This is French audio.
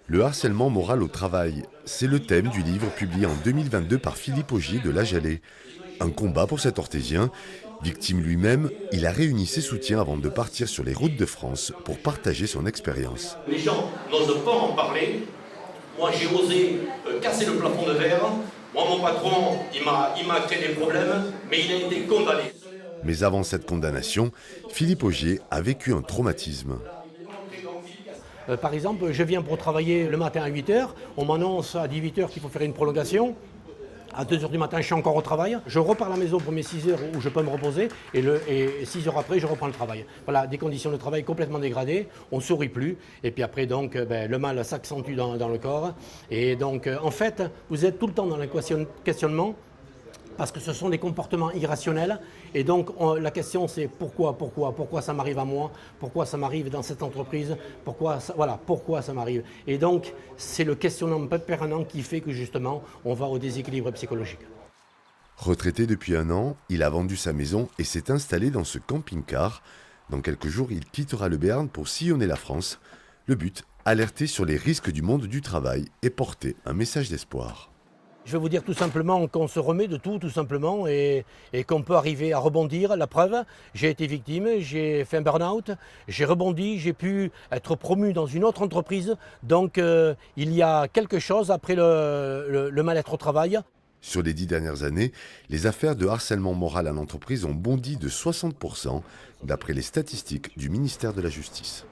Le harcèlement moral au travail, c'est le thème du livre publié en 2022 par Philippe Augier de La Jalée. Un combat pour cet orthésien. Victime lui-même, il a réuni ses soutiens avant de partir sur les routes de France pour partager son expérience. Les gens n'osent pas en parler. Moi, j'ai osé casser le plafond de verre. Moi, mon patron, il m'a créé des problèmes, mais il a été condamné. Mais avant cette condamnation, Philippe Augier a vécu un traumatisme. Par exemple, je viens pour travailler le matin à 8 heures, on m'annonce à 18 heures qu'il faut faire une prolongation. À 2 heures du matin, je suis encore au travail. Je repars à la maison pour mes 6 heures où je peux me reposer et 6 heures après, je reprends le travail. Voilà, des conditions de travail complètement dégradées, on ne sourit plus. Et puis après, donc, le mal s'accentue dans le corps. Et donc, en fait, vous êtes tout le temps dans le questionnement parce que ce sont des comportements irrationnels. Et donc, la question, c'est pourquoi ça m'arrive à moi, pourquoi ça m'arrive dans cette entreprise, pourquoi ça m'arrive. Et donc, c'est le questionnement permanent qui fait que justement, on va au déséquilibre psychologique. Retraité depuis 1 an, il a vendu sa maison et s'est installé dans ce camping-car. Dans quelques jours, il quittera le Béarn pour sillonner la France. Le but, alerter sur les risques du monde du travail et porter un message d'espoir. Je vais vous dire tout simplement qu'on se remet de tout simplement, et qu'on peut arriver à rebondir. La preuve, j'ai été victime, j'ai fait un burn-out, j'ai rebondi, j'ai pu être promu dans une autre entreprise. Donc il y a quelque chose après le mal-être au travail. Sur les 10 dernières années, les affaires de harcèlement moral en entreprise ont bondi de 60%, d'après les statistiques du ministère de la Justice.